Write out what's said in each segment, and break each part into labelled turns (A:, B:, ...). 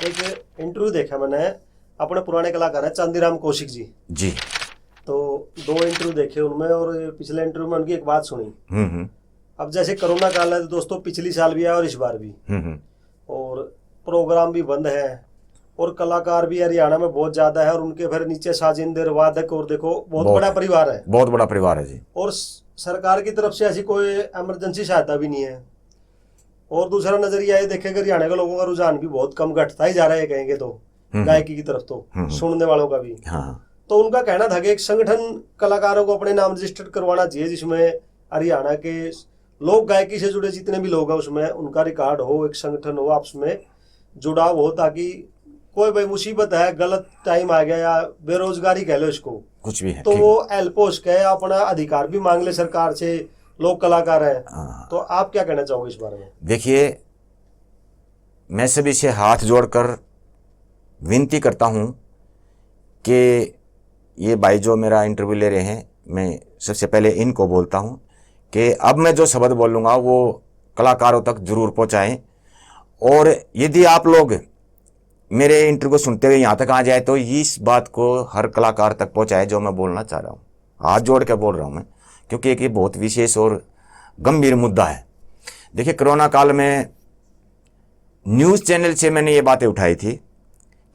A: एक इंटरव्यू देखा मैंने, अपने पुराने कलाकार हैं चांदीराम कौशिक जी
B: जी।
A: तो 2 इंटरव्यू देखे उनमें, और पिछले इंटरव्यू में उनकी एक बात सुनी। अब जैसे कोरोना काल है तो दोस्तों, पिछली साल भी है और इस बार भी, और प्रोग्राम भी बंद है, और कलाकार भी हरियाणा में बहुत ज्यादा है, और उनके फिर नीचे साजिंदर वादक, और देखो बहुत बड़ा परिवार है,
B: बहुत बड़ा परिवार है जी।
A: और सरकार की तरफ से ऐसी कोई इमरजेंसी सहायता भी नहीं है। और दूसरा नजरिया ये देखेगा, हरियाणा के लोगों का रुझान भी बहुत कम घटता ही जा रहा है कहेंगे तो, गायकी की तरफ तो सुनने वालों का भी। तो उनका कहना था कि एक संगठन कलाकारों को अपने नाम रजिस्टर्ड करवाना चाहिए, जिसमें हरियाणा के लोक गायकी से जुड़े जितने भी लोग हैं उसमें उनका रिकॉर्ड हो, एक संगठन हो, आपस में जुड़ाव हो, ताकि कोई भाई मुसीबत है, गलत टाइम आ गया या बेरोजगारी कह लो इसको,
B: कुछ भी है,
A: तो वो हेल्प हो सके, अपना अधिकार भी मांग ले सरकार से, लोक कलाकार है। तो आप क्या कहना चाहोगे इस बारे में?
B: देखिए, मैं सभी से हाथ जोड़कर विनती करता हूं कि ये भाई जो मेरा इंटरव्यू ले रहे हैं, मैं सबसे पहले इनको बोलता हूं कि अब मैं जो शब्द बोलूँगा वो कलाकारों तक जरूर पहुंचाएं, और यदि आप लोग मेरे इंटरव्यू सुनते हुए यहाँ तक आ जाए तो इस बात को हर कलाकार तक पहुंचाए जो मैं बोलना चाह रहा हूँ। हाथ जोड़ के बोल रहा हूँ मैं, क्योंकि एक ये बहुत विशेष और गंभीर मुद्दा है। देखिए, कोरोना काल में न्यूज़ चैनल से मैंने ये बातें उठाई थी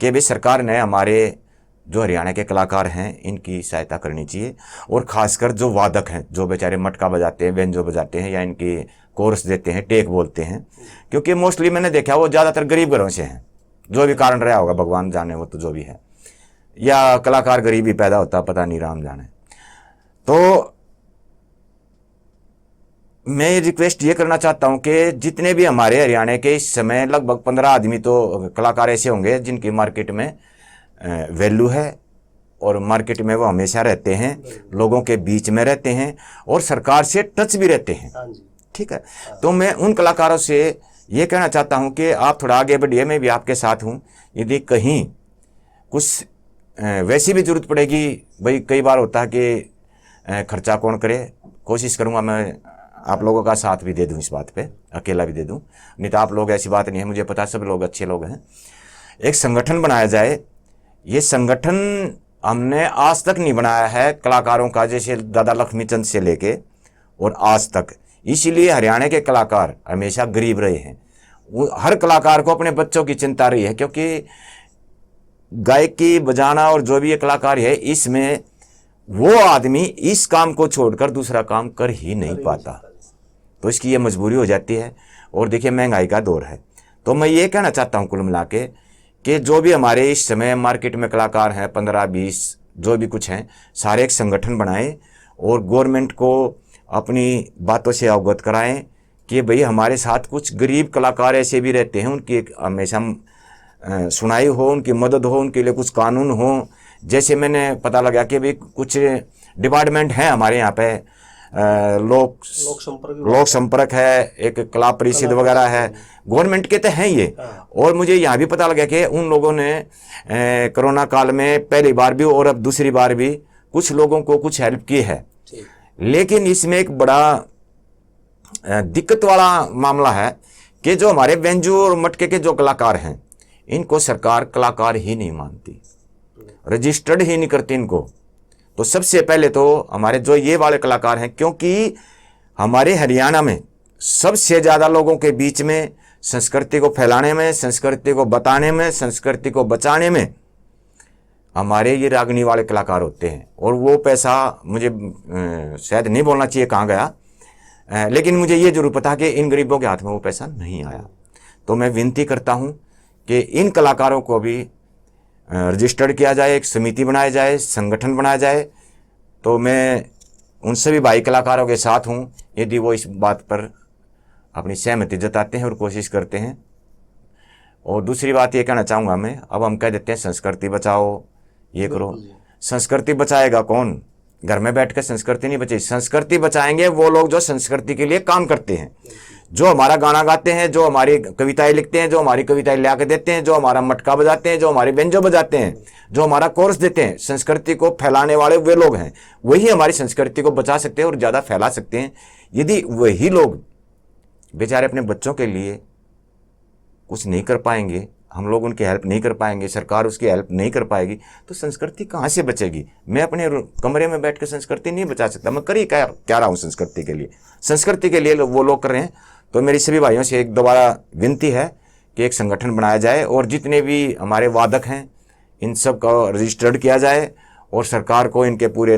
B: कि भाई सरकार ने हमारे जो हरियाणा के कलाकार हैं इनकी सहायता करनी चाहिए, और ख़ासकर जो वादक हैं, जो बेचारे मटका बजाते हैं, बेंजो बजाते हैं, या इनकी कोरस देते हैं, टेक बोलते हैं, क्योंकि मोस्टली मैंने देखा वो ज़्यादातर गरीब घरों से हैं, जो भी कारण रहा होगा भगवान जाने, वो तो जो भी है, या कलाकार गरीब ही पैदा होता, पता नहीं, राम जाने। तो मैं रिक्वेस्ट ये करना चाहता हूं कि जितने भी हमारे हरियाणा के इस समय लगभग 15 आदमी तो कलाकार ऐसे होंगे जिनकी मार्केट में वैल्यू है, और मार्केट में वो हमेशा रहते हैं, लोगों के बीच में रहते हैं, और सरकार से टच भी रहते हैं। ठीक है, तो मैं उन कलाकारों से ये कहना चाहता हूं कि आप थोड़ा आगे बढ़िए, मैं भी आपके साथ हूं। यदि कहीं कुछ वैसी भी जरूरत पड़ेगी, भाई कई बार होता है कि खर्चा कौन करे, कोशिश करूंगा मैं आप लोगों का साथ भी दे दूं, इस बात पे अकेला भी दे दूं, नहीं तो आप लोग, ऐसी बात नहीं है, मुझे पता सब लोग अच्छे लोग हैं। एक संगठन बनाया जाए। ये संगठन हमने आज तक नहीं बनाया है कलाकारों का, जैसे दादा लक्ष्मीचंद से लेके और आज तक, इसीलिए हरियाणा के कलाकार हमेशा गरीब रहे हैं। हर कलाकार को अपने बच्चों की चिंता रही है, क्योंकि गायकी बजाना और जो भी ये कलाकार है, इसमें वो आदमी इस काम को छोड़कर दूसरा काम कर ही नहीं पाता, तो इसकी ये मजबूरी हो जाती है। और देखिए, महंगाई का दौर है, तो मैं ये कहना चाहता हूँ कुल मिला के कि जो भी हमारे इस समय मार्केट में कलाकार हैं, 15-20 जो भी कुछ हैं, सारे एक संगठन बनाएं, और गवर्नमेंट को अपनी बातों से अवगत कराएं कि भाई हमारे साथ कुछ गरीब कलाकार ऐसे भी रहते हैं, उनकी एक हमेशा सुनाई हो, उनकी मदद हो, उनके लिए कुछ कानून हो। जैसे मैंने पता लगा कि भाई कुछ डिपार्टमेंट हैं हमारे यहाँ पे, लोक संपर्क है, एक कला परिषद वगैरह है, गवर्नमेंट के तो हैं ये। और मुझे यहाँ भी पता लगा कि उन लोगों ने कोरोना काल में पहली बार भी और अब दूसरी बार भी कुछ लोगों को कुछ हेल्प की है। लेकिन इसमें एक बड़ा दिक्कत वाला मामला है कि जो हमारे बेंजू और मटके के जो कलाकार हैं, इनको सरकार कलाकार ही नहीं मानती, रजिस्टर्ड ही नहीं करती इनको। तो सबसे पहले तो हमारे जो ये वाले कलाकार हैं, क्योंकि हमारे हरियाणा में सबसे ज़्यादा लोगों के बीच में संस्कृति को फैलाने में, संस्कृति को बताने में, संस्कृति को बचाने में हमारे ये रागनी वाले कलाकार होते हैं। और वो पैसा मुझे शायद नहीं बोलना चाहिए कहाँ गया, लेकिन मुझे ये जरूर पता कि इन गरीबों के हाथ में वो पैसा नहीं आया। तो मैं विनती करता हूँ कि इन कलाकारों को भी रजिस्टर्ड किया जाए, एक समिति बनाया जाए, संगठन बनाया जाए। तो मैं उन सभी भाई कलाकारों के साथ हूँ, यदि वो इस बात पर अपनी सहमति जताते हैं और कोशिश करते हैं। और दूसरी बात ये कहना चाहूँगा मैं, अब हम कह देते हैं संस्कृति बचाओ, ये करो, संस्कृति बचाएगा कौन? घर में बैठ कर संस्कृति नहीं बचेगी। संस्कृति बचाएंगे वो लोग जो संस्कृति के लिए काम करते हैं, जो हमारा गाना गाते हैं, जो हमारी कविताएं लिखते हैं, जो हमारी कविताएं ला के देते हैं, जो हमारा मटका बजाते हैं, जो हमारी बेंजो बजाते हैं, जो हमारा कोर्स देते हैं, संस्कृति को फैलाने वाले वे लोग हैं। वही हमारी संस्कृति को बचा सकते हैं और ज़्यादा फैला सकते हैं। यदि वही लोग बेचारे अपने बच्चों के लिए कुछ नहीं कर पाएंगे हम लोग उनकी हेल्प नहीं कर पाएंगे, सरकार उसकी हेल्प नहीं कर पाएगी, तो संस्कृति कहाँ से बचेगी। मैं अपने कमरे में बैठ कर संस्कृति नहीं बचा सकता। मैं कर ही क्या रहा हूँ संस्कृति के लिए। संस्कृति के लिए वो लोग कर रहे हैं। तो मेरी सभी भाइयों से एक दोबारा विनती है कि एक संगठन बनाया जाए और जितने भी हमारे वादक हैं इन सब का रजिस्टर्ड किया जाए और सरकार को इनके पूरे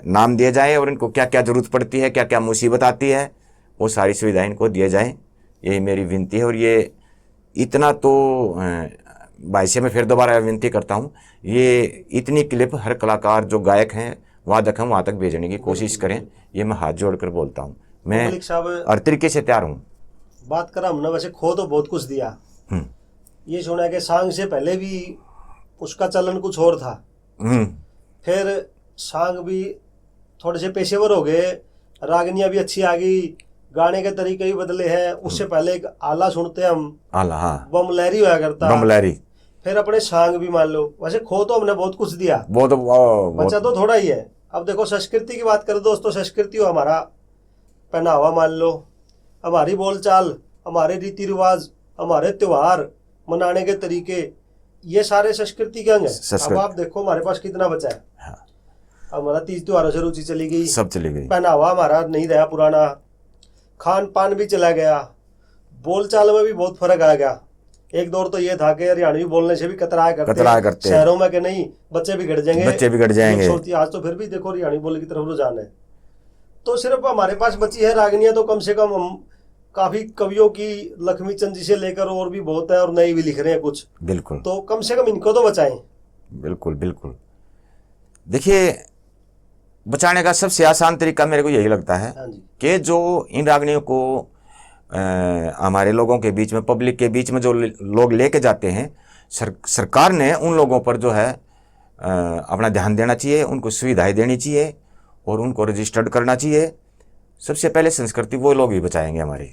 B: नाम दिए जाए और इनको क्या क्या ज़रूरत पड़ती है, क्या क्या मुसीबत आती है, वो सारी सुविधाएं इनको दिए जाएँ। यही मेरी विनती है। और ये इतना तो भाई से मैं फिर दोबारा विनती करता हूँ, ये इतनी क्लिप हर कलाकार जो गायक हैं, वादक हैं, वहाँ तक भेजने की कोशिश करें। ये मैं हाथ जोड़कर बोलता हूँ। मैं
A: मलिक साहब
B: हर तरीके से तैयार हूँ।
A: बात करा हमने, वैसे खो तो बहुत कुछ दिया। ये सुना कि सांग से पहले भी उसका चलन कुछ और था, फिर सांग भी थोड़े से पेशेवर हो गए, रागनियां भी अच्छी आ गई, गाने के तरीके भी बदले हैं। उससे पहले एक आला सुनते हम,
B: आला, हाँ,
A: बम लहरी होया करता,
B: बम लहरी।
A: फिर अपने सांग भी मान लो। वैसे खो तो हमने बहुत कुछ दिया,
B: बहुत
A: बचा तो थोड़ा ही है। अब देखो संस्कृति की बात करें दोस्तों, संस्कृति हो हमारा पहनावा मान लो, हमारी बोलचाल, हमारे रीति रिवाज, हमारे त्योहार मनाने के तरीके, ये सारे संस्कृति के अंग हैं। अब आप देखो हमारे पास कितना बचा है।
B: हाँ।
A: हमारा तीज त्योहारों से रुचि चली गई,
B: सब चली गई,
A: पहनावा हमारा नहीं रहा पुराना, खान पान भी चला गया, बोलचाल में भी बहुत फर्क आ गया। एक दौर तो ये था कि हरियाणवी बोलने से भी कतराया करते शहरों में, कि नहीं बच्चे बिगड़ जाएंगे, आज तो फिर भी देखो हरियाणवी बोलने की तरफ रुझान है। तो सिर्फ हमारे पास बची है रागनियां, तो कम से कम हम काफी कवियों की, लक्ष्मी चंद जी से लेकर और भी बहुत है, और नई भी लिख रहे हैं कुछ।
B: बिल्कुल,
A: तो कम से कम इनको तो बचाएं।
B: बिल्कुल बिल्कुल। देखिए, बचाने का सबसे आसान तरीका मेरे को यही लगता है कि जो इन रागनियों को हमारे लोगों के बीच में, पब्लिक के बीच में जो लोग लेके जाते हैं, सरकार ने उन लोगों पर जो है अपना ध्यान देना चाहिए, उनको सुविधाएं देनी चाहिए और उनको रजिस्टर्ड करना चाहिए। सबसे पहले संस्कृति वो लोग ही बचाएंगे हमारी।